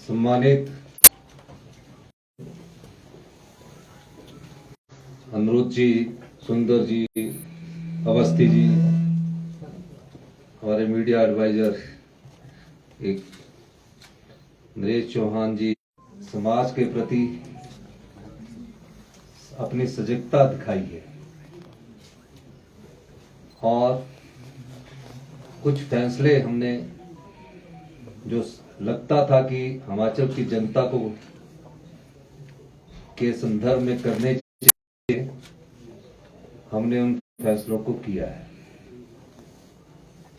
सम्मानित अनुरुद्ध जी, सुंदर जी, अवस्थी जी, हमारे मीडिया एडवाइजर एक नरेश चौहान जी, समाज के प्रति अपनी सजगता दिखाई है और कुछ फैसले हमने जो लगता था कि हिमाचल की जनता को के संदर्भ में करने चाहिए, हमने उन फैसलों को किया है।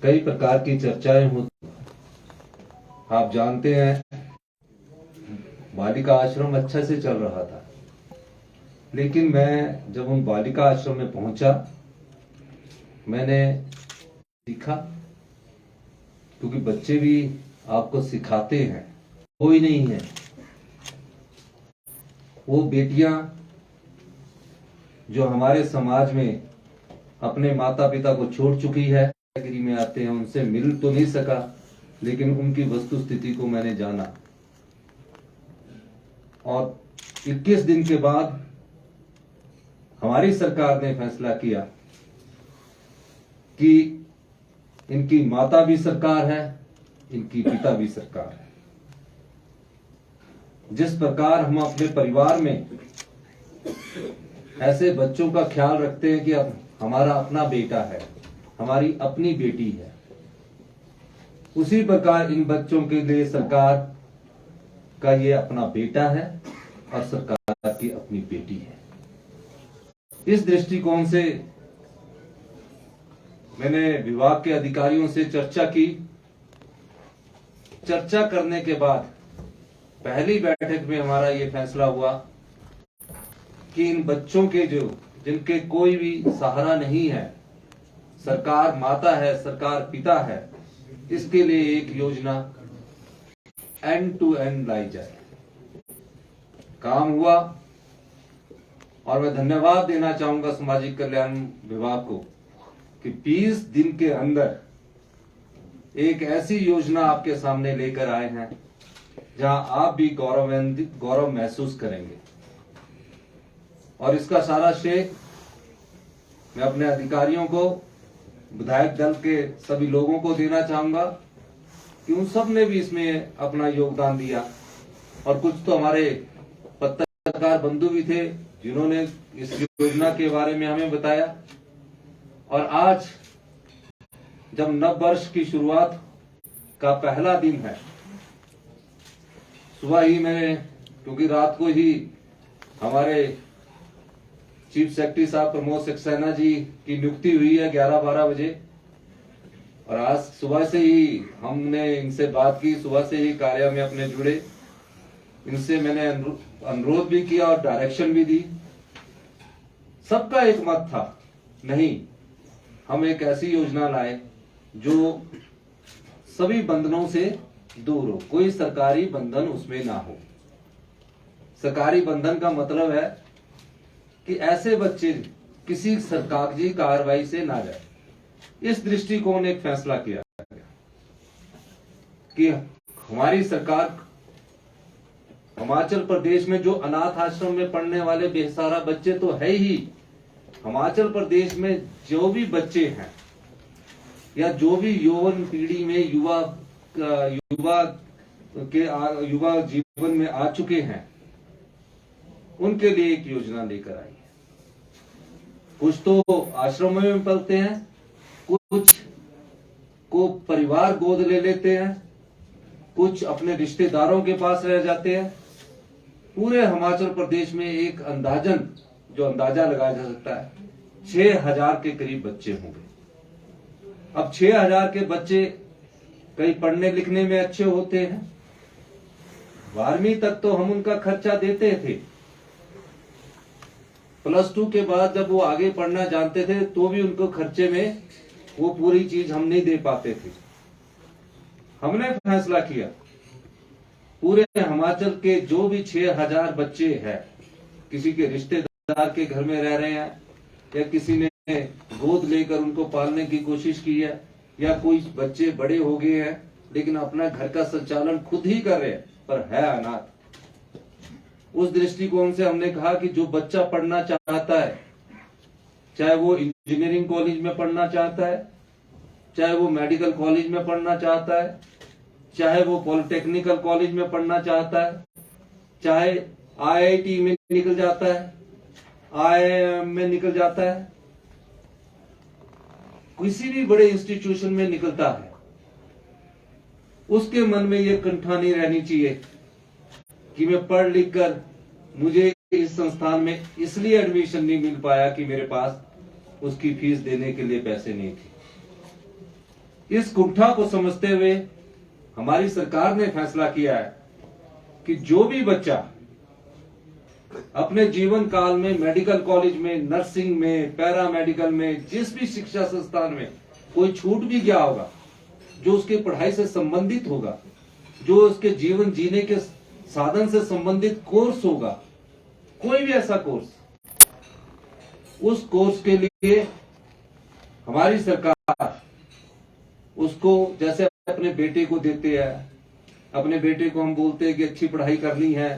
कई प्रकार की चर्चाएं होती, आप जानते हैं बालिका आश्रम अच्छा से चल रहा था, लेकिन मैं जब उन बालिका आश्रम में पहुंचा, मैंने सीखा, क्योंकि बच्चे भी आपको सिखाते हैं, कोई नहीं है। वो बेटियां जो हमारे समाज में अपने माता पिता को छोड़ चुकी है, कैटेगरी में आते हैं, उनसे मिल तो नहीं सका, लेकिन उनकी वस्तु स्थिति को मैंने जाना। और 21 दिन के बाद हमारी सरकार ने फैसला किया कि इनकी माता भी सरकार है, इनकी पिता भी सरकार है। जिस प्रकार हम अपने परिवार में ऐसे बच्चों का ख्याल रखते हैं कि अब हमारा अपना बेटा है, हमारी अपनी बेटी है, उसी प्रकार इन बच्चों के लिए सरकार का ये अपना बेटा है और सरकार की अपनी बेटी है। इस दृष्टिकोण से मैंने विभाग के अधिकारियों से चर्चा की। चर्चा करने के बाद पहली बैठक में हमारा ये फैसला हुआ कि इन बच्चों के जिनके कोई भी सहारा नहीं है, सरकार माता है, सरकार पिता है, इसके लिए एक योजना एंड टू एंड लाई जाए। काम हुआ और मैं धन्यवाद देना चाहूंगा सामाजिक कल्याण विभाग को कि 20 दिन के अंदर एक ऐसी योजना आपके सामने लेकर आए हैं जहां आप भी गौरव महसूस करेंगे। और इसका सारा श्रेय मैं अपने अधिकारियों को, विधायक दल के सभी लोगों को देना चाहूंगा कि उन सब ने भी इसमें अपना योगदान दिया। और कुछ तो हमारे पत्रकार बंधु भी थे जिन्होंने इस योजना के बारे में हमें बताया। और आज जब नव वर्ष की शुरुआत का पहला दिन है, सुबह ही मैंने, क्योंकि रात को ही हमारे चीफ सेक्रेटरी साहब प्रमोद सक्सेना जी की नियुक्ति हुई है 11-12 बजे, और आज सुबह से ही हमने इनसे बात की, सुबह से ही कार्य में अपने जुड़े, इनसे मैंने अनुरोध भी किया और डायरेक्शन भी दी। सबका एक मत था, नहीं, हम एक ऐसी योजना लाए जो सभी बंधनों से दूर हो, कोई सरकारी बंधन उसमें ना हो। सरकारी बंधन का मतलब है कि ऐसे बच्चे किसी सरकारी कार्रवाई से ना जाए। इस दृष्टिकोण एक फैसला किया गया कि हमारी सरकार हिमाचल प्रदेश में जो अनाथ आश्रम में पढ़ने वाले बेसहारा बच्चे तो है ही, हिमाचल प्रदेश में जो भी बच्चे हैं या जो भी यौवन पीढ़ी में युवा जीवन में आ चुके हैं, उनके लिए एक योजना लेकर आई है। कुछ तो आश्रमों में पलते हैं, कुछ को परिवार गोद ले लेते हैं, कुछ अपने रिश्तेदारों के पास रह जाते हैं। पूरे हिमाचल प्रदेश में एक अंदाजा लगाया जा सकता है 6000 के करीब बच्चे होंगे। अब 6000 के बच्चे कई पढ़ने लिखने में अच्छे होते हैं, 12वीं तक तो हम उनका खर्चा देते थे, +2 के बाद जब वो आगे पढ़ना जानते थे तो भी उनको खर्चे में वो पूरी चीज हम नहीं दे पाते थे। हमने फैसला किया पूरे हिमाचल के जो भी 6000 बच्चे हैं, किसी के रिश्तेदार के घर में रह रहे हैं या किसी ने गोद लेकर उनको पालने की कोशिश की है या कोई बच्चे बड़े हो गए हैं लेकिन अपना घर का संचालन खुद ही कर रहे हैं, पर है अनाथ। उस दृष्टिकोण से हमने कहा कि जो बच्चा पढ़ना चाहता है, चाहे वो इंजीनियरिंग कॉलेज में पढ़ना चाहता है, चाहे वो मेडिकल कॉलेज में पढ़ना चाहता है, चाहे वो पॉलिटेक्निकल कॉलेज में पढ़ना चाहता है, चाहे आईआईटी में निकल जाता है, आईआईएम में निकल जाता है, किसी भी बड़े इंस्टीट्यूशन में निकलता है, उसके मन में यह कंठा नहीं रहनी चाहिए कि मैं पढ़ लिख कर मुझे इस संस्थान में इसलिए एडमिशन नहीं मिल पाया कि मेरे पास उसकी फीस देने के लिए पैसे नहीं थे। इस कुंठा को समझते हुए हमारी सरकार ने फैसला किया है कि जो भी बच्चा अपने जीवन काल में मेडिकल कॉलेज में, नर्सिंग में, पैरा मेडिकल में, जिस भी शिक्षा संस्थान में कोई छूट भी गया होगा, जो उसकी पढ़ाई से संबंधित होगा, जो उसके जीवन जीने के साधन से संबंधित कोर्स होगा, कोई भी ऐसा कोर्स, उस कोर्स के लिए हमारी सरकार उसको जैसे अपने बेटे को देते हैं, अपने बेटे को हम बोलते हैं कि अच्छी पढ़ाई करनी है,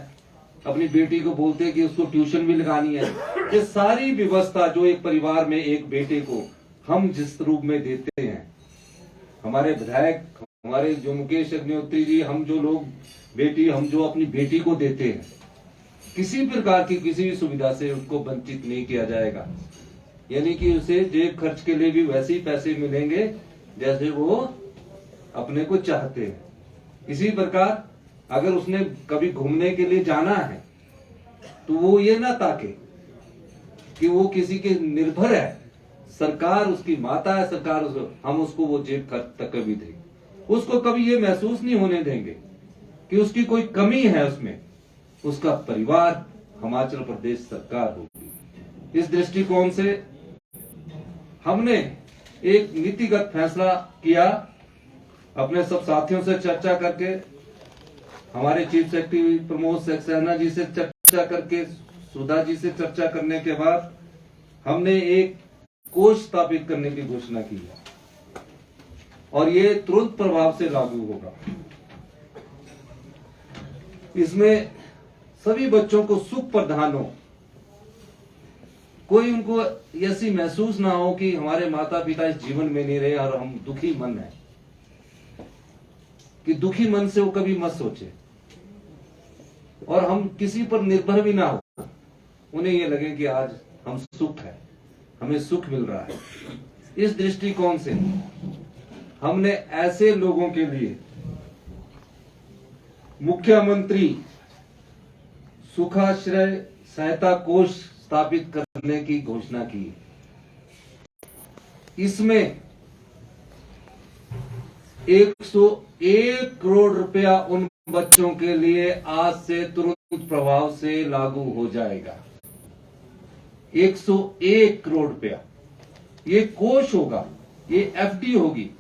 अपनी बेटी को बोलते हैं कि उसको ट्यूशन भी लगानी है, ये सारी व्यवस्था जो एक परिवार में एक बेटे को हम जिस रूप में देते हैं, हमारे विधायक, हमारे जो मुकेश अग्निहोत्री जी, हम जो लोग बेटी, हम जो अपनी बेटी को देते हैं, किसी प्रकार की किसी भी सुविधा से उसको वंचित नहीं किया जाएगा। यानी कि उसे जेब खर्च के लिए भी वैसे ही पैसे मिलेंगे जैसे वो अपने को चाहते हैं। इसी प्रकार अगर उसने कभी घूमने के लिए जाना है तो वो ये ना ताके कि वो किसी के निर्भर है, सरकार उसकी माता है, सरकार हम उसको वो जेब खर्च तक कभी देंगे, उसको कभी ये महसूस नहीं होने देंगे कि उसकी कोई कमी है, उसमें उसका परिवार हिमाचल प्रदेश सरकार होगी। इस दृष्टिकोण से हमने एक नीतिगत फैसला किया, अपने सब साथियों से चर्चा करके, हमारे चीफ सेक्रेटरी प्रमोद सक्सेना जी से चर्चा करके, सुधा जी से चर्चा करने के बाद हमने एक कोष स्थापित करने की घोषणा की है और ये तुरंत प्रभाव से लागू होगा। इसमें सभी बच्चों को सुख प्रदान हो, कोई उनको ऐसी महसूस ना हो कि हमारे माता पिता इस जीवन में नहीं रहे और हम दुखी मन है, कि दुखी मन से वो कभी मत सोचे और हम किसी पर निर्भर भी ना हो, उन्हें ये लगे कि आज हम सुख है, हमें सुख मिल रहा है। इस दृष्टिकोण से हमने ऐसे लोगों के लिए मुख्यमंत्री सुखाश्रय सहायता कोष स्थापित करने की घोषणा की। इसमें 101 करोड़ रुपया उन बच्चों के लिए आज से तुरंत प्रभाव से लागू हो जाएगा। 101 करोड़ रुपया ये कोष होगा, ये एफडी होगी,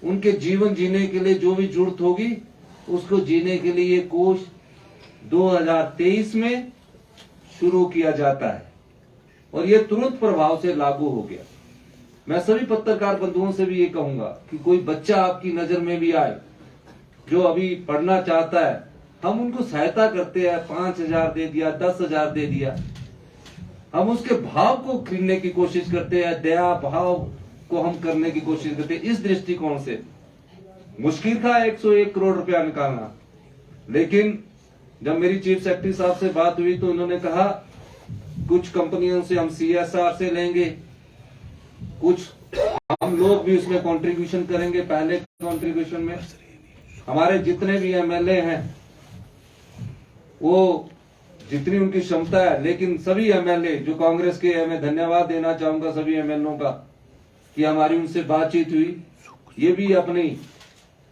उनके जीवन जीने के लिए जो भी जरूरत होगी उसको जीने के लिए ये कोष 2023 में शुरू किया जाता है और ये तुरंत प्रभाव से लागू हो गया। मैं सभी पत्रकार बंधुओं से भी ये कहूंगा कि कोई बच्चा आपकी नजर में भी आए जो अभी पढ़ना चाहता है, हम उनको सहायता करते हैं, 5,000 दे दिया, 10,000 दे दिया, हम उसके भाव को खरीदने की कोशिश करते हैं, दया भाव को हम करने की कोशिश करते हैं। इस दृष्टिकोण से मुश्किल था 101 करोड़ रुपया निकालना, लेकिन जब मेरी चीफ सेक्रेटरी साहब से बात हुई तो उन्होंने कहा कुछ कंपनियों से हम CSR से लेंगे, कुछ हम लोग भी उसमें कंट्रीब्यूशन करेंगे। पहले कंट्रीब्यूशन में हमारे जितने भी MLA हैं, वो जितनी उनकी क्षमता है, लेकिन सभी MLA जो कांग्रेस के, मैं धन्यवाद देना चाहूंगा सभी MLA का कि हमारी उनसे बातचीत हुई, ये भी अपनी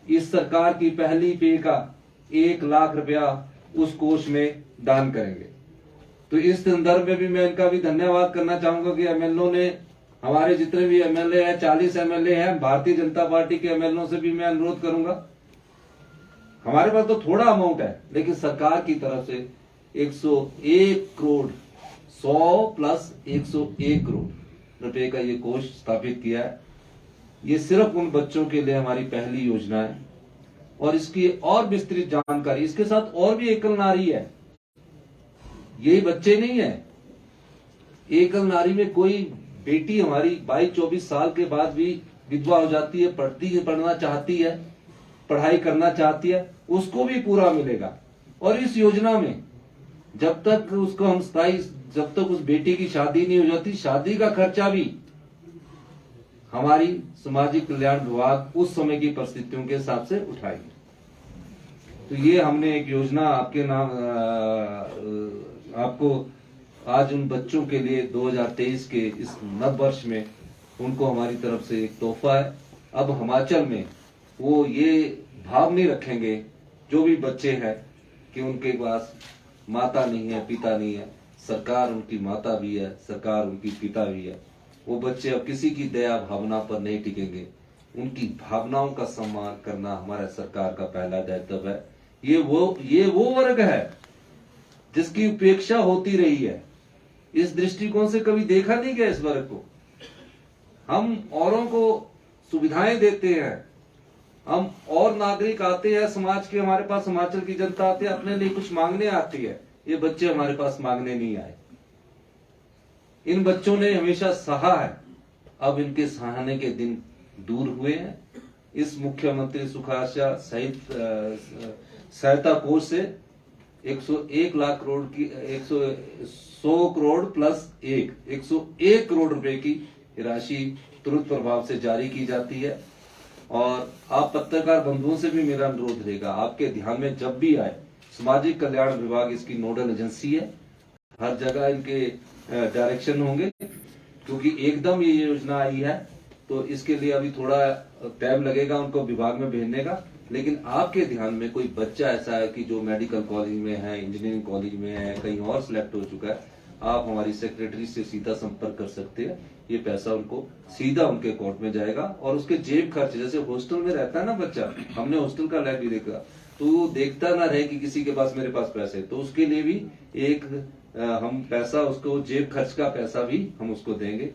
इस सरकार की पहली पे का 1 लाख रुपया उस कोष में दान करेंगे। तो इस संदर्भ में भी मैं इनका भी धन्यवाद करना चाहूंगा कि MLA ने, हमारे जितने भी MLA हैं, 40 MLA हैं, भारतीय जनता पार्टी के MLA से भी मैं अनुरोध करूंगा, हमारे पास तो थोड़ा अमाउंट है लेकिन सरकार की तरफ से 101 करोड़ 100 प्लस 101 करोड़ रुपए का ये कोष स्थापित किया है। ये सिर्फ उन बच्चों के लिए हमारी पहली योजना है और इसकी और विस्तृत जानकारी, इसके साथ और भी एकल नारी है, यही बच्चे नहीं है। एकल नारी में कोई बेटी हमारी 22-24 साल के बाद भी विधवा हो जाती है, पढ़ना चाहती है, पढ़ाई करना चाहती है, उसको भी पूरा मिलेगा। और इस योजना में जब तक उसको हम जब तक उस बेटी की शादी नहीं हो जाती, शादी का खर्चा भी हमारी सामाजिक कल्याण विभाग उस समय की परिस्थितियों के हिसाब से उठाएगी। तो ये हमने एक योजना आपके नाम आपको आज उन बच्चों के लिए 2023 के इस नव वर्ष में उनको हमारी तरफ से एक तोहफा है। अब हिमाचल में वो ये भाव नहीं रखेंगे जो भी बच्चे हैं कि उनके पास माता नहीं है, पिता नहीं है। सरकार उनकी माता भी है, सरकार उनकी पिता भी है। वो बच्चे अब किसी की दया भावना पर नहीं टिकेंगे। उनकी भावनाओं का सम्मान करना हमारा सरकार का पहला दायित्व है। ये वो वर्ग है जिसकी उपेक्षा होती रही है। इस दृष्टिकोण से कभी देखा नहीं गया इस वर्ग को। हम औरों को सुविधाएं देते हैं, हम और नागरिक आते हैं समाज के, हमारे पास हिमाचल की जनता आती है, अपने लिए कुछ मांगने आती है। ये बच्चे हमारे पास मांगने नहीं आए। इन बच्चों ने हमेशा सहा है, अब इनके सहाने के दिन दूर हुए हैं। इस मुख्यमंत्री सुखाशा सहायता कोष से 101 लाख करोड़ की 100 करोड़ प्लस 101 करोड़ रुपए की राशि तुरंत प्रभाव से जारी की जाती है। और आप पत्रकार बंधुओं से भी मेरा अनुरोध रहेगा, आपके ध्यान में जब भी आए, सामाजिक कल्याण विभाग इसकी नोडल एजेंसी है, हर जगह इनके डायरेक्शन होंगे। क्योंकि एकदम ये योजना आई है तो इसके लिए अभी थोड़ा टाइम लगेगा उनको विभाग में भेजने का। लेकिन आपके ध्यान में कोई बच्चा ऐसा है कि जो मेडिकल कॉलेज में है, इंजीनियरिंग कॉलेज में है, कहीं और सिलेक्ट हो चुका है, आप हमारी सेक्रेटरी से सीधा संपर्क कर सकते हैं। ये पैसा उनको सीधा उनके अकाउंट में जाएगा। और उसके जेब खर्च, जैसे हॉस्टल में रहता है ना बच्चा, हमने हॉस्टल का लाइफ भी देखा, तो वो देखता ना रहे कि किसी के पास मेरे पास पैसे, तो उसके लिए भी एक हम पैसा उसको, जेब खर्च का पैसा भी हम उसको देंगे।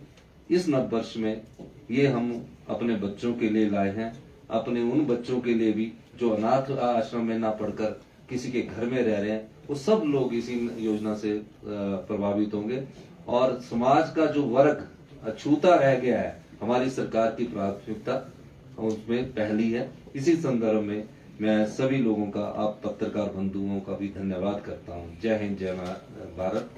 इस नव वर्ष में ये हम अपने बच्चों के लिए लाए हैं, अपने उन बच्चों के लिए भी जो अनाथ आश्रम में ना पढ़कर किसी के घर में रह रहे हैं, वो सब लोग इसी योजना से प्रभावित होंगे। और समाज का जो वर्ग अछूता रह गया है, हमारी सरकार की प्राथमिकता उसमें पहली है। इसी संदर्भ में मैं सभी लोगों का, आप पत्रकार बंधुओं का भी धन्यवाद करता हूं। जय हिंद, जय भारत।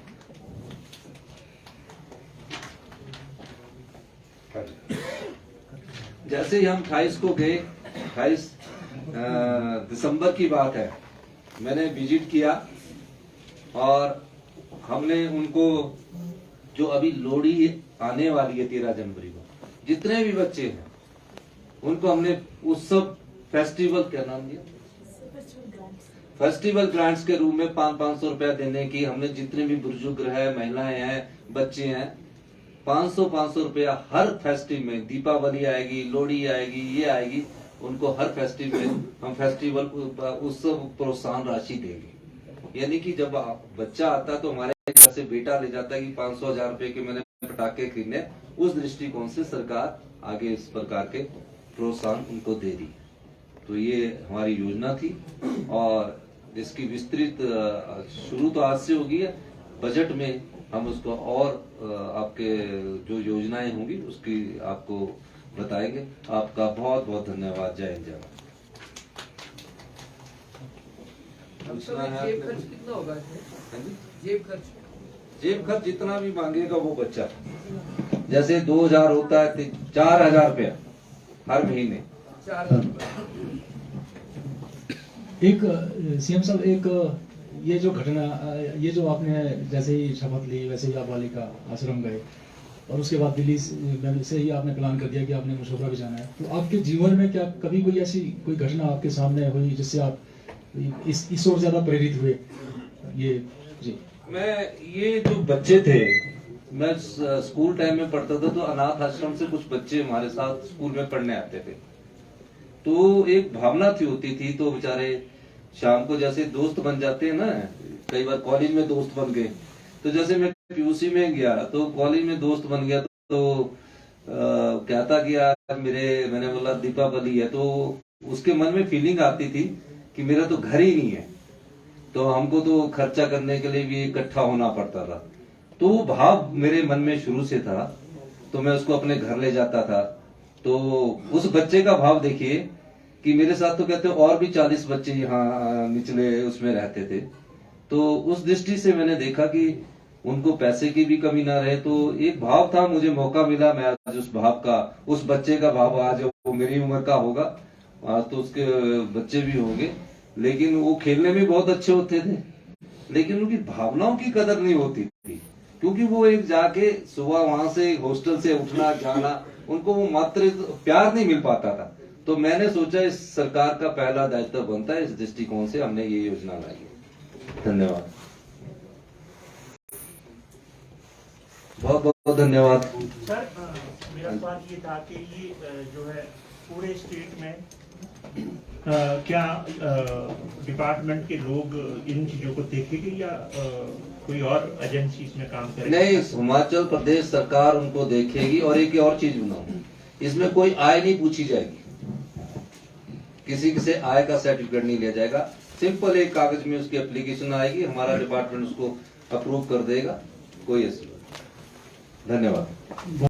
जैसे ही हम 28 को गए, 28 दिसंबर की बात है, मैंने विजिट किया और हमने उनको, जो अभी लोहड़ी आने वाली है 13 जनवरी को, जितने भी बच्चे हैं उनको हमने उत्सव फेस्टिवल, क्या नाम दिया, फेस्टिवल ग्रांट्स के रूप में 500 रुपया देने की हमने, जितने भी बुजुर्ग है, महिलाएं हैं, बच्चे हैं, 500 रुपया हर फेस्टिव में, दीपावली आएगी, लोहड़ी आएगी, ये आएगी, उनको हर फेस्टिव में हम फेस्टिवल उत्सव प्रोत्साहन राशि देंगे। यानी कि जब बच्चा आता है तो हमारे घर से बेटा ले जाता है कि 500-1000 रुपए के मैंने पटाखे खरीदने, उस दृष्टिकोण से सरकार आगे इस प्रकार के प्रोत्साहन उनको दे रही है। तो ये हमारी योजना थी और इसकी विस्तृत शुरू तो आज से होगी है, बजट में हम उसको और आपके जो योजनाएं होंगी उसकी आपको बताएंगे। आपका बहुत बहुत धन्यवाद। जय हिंद, जय भारत। जेब खर्च कितना होगा? जेब खर्च जितना भी मांगेगा वो बच्चा, जैसे 2000 होता है 4000 रुपया हर महीने। 4000। एक सीएम साहब, एक ये जो घटना, ये जो आपने जैसे ही शपथ ली वैसे ही आप बालिका आश्रम गए और उसके बाद दिल्ली से ही आपने प्लान कर दिया कि आपने मशोबरा भी जाना है, तो आपके जीवन में क्या कभी कोई ऐसी कोई घटना आपके सामने हुई जिससे आप इस ओर ज्यादा प्रेरित हुए? ये जी, मैं, ये जो बच्चे थे, मैं स्कूल टाइम में पढ़ता था तो अनाथ आश्रम से कुछ बच्चे हमारे साथ स्कूल में पढ़ने आते थे, तो एक भावना थी होती थी, तो बेचारे शाम को जैसे दोस्त बन जाते हैं ना, कई बार कॉलेज में दोस्त बन गए, तो जैसे मैं पीयूसी में गया तो कॉलेज में दोस्त बन गया, तो कहता कि यार मैंने बोला दीपावली है, तो उसके मन में फीलिंग आती थी कि मेरा तो घर ही नहीं है, तो हमको तो खर्चा करने के लिए भी इकट्ठा होना पड़ता था। तो वो भाव मेरे मन में शुरू से था, तो मैं उसको अपने घर ले जाता था। तो उस बच्चे का भाव देखिए कि मेरे साथ तो कहते और भी 40 बच्चे यहाँ निचले उसमें रहते थे। तो उस दृष्टि से मैंने देखा कि उनको पैसे की भी कमी ना रहे। तो एक भाव था, मुझे मौका मिला, मैं आज उस भाव का, उस बच्चे का भाव, आज वो मेरी उम्र का होगा, आज तो उसके बच्चे भी होंगे, लेकिन वो खेलने में बहुत अच्छे होते थे, लेकिन उनकी भावनाओं की कदर नहीं होती थी, क्योंकि वो एक जाके सुबह वहां से हॉस्टल से उठना जाना, उनको वो मात्र प्यार नहीं मिल पाता था। तो मैंने सोचा इस सरकार का पहला दायित्व बनता है, इस दृष्टिकोण से हमने ये योजना लाई है। धन्यवाद, बहुत बहुत धन्यवाद। सर मेरा सवाल ये था कि ये जो है पूरे स्टेट में क्या डिपार्टमेंट के लोग इन चीजों को देखेंगे या कोई और एजेंसी इसमें काम करेगी? नहीं, हिमाचल प्रदेश सरकार उनको देखेगी। और एक और चीज बनाऊं, इसमें कोई आय नहीं पूछी जाएगी, किसी से आय का सर्टिफिकेट नहीं लिया जाएगा। सिंपल एक कागज में उसकी एप्लीकेशन आएगी, हमारा डिपार्टमेंट उसको अप्रूव कर देगा, कोई ऐसी बात नहीं। धन्यवाद।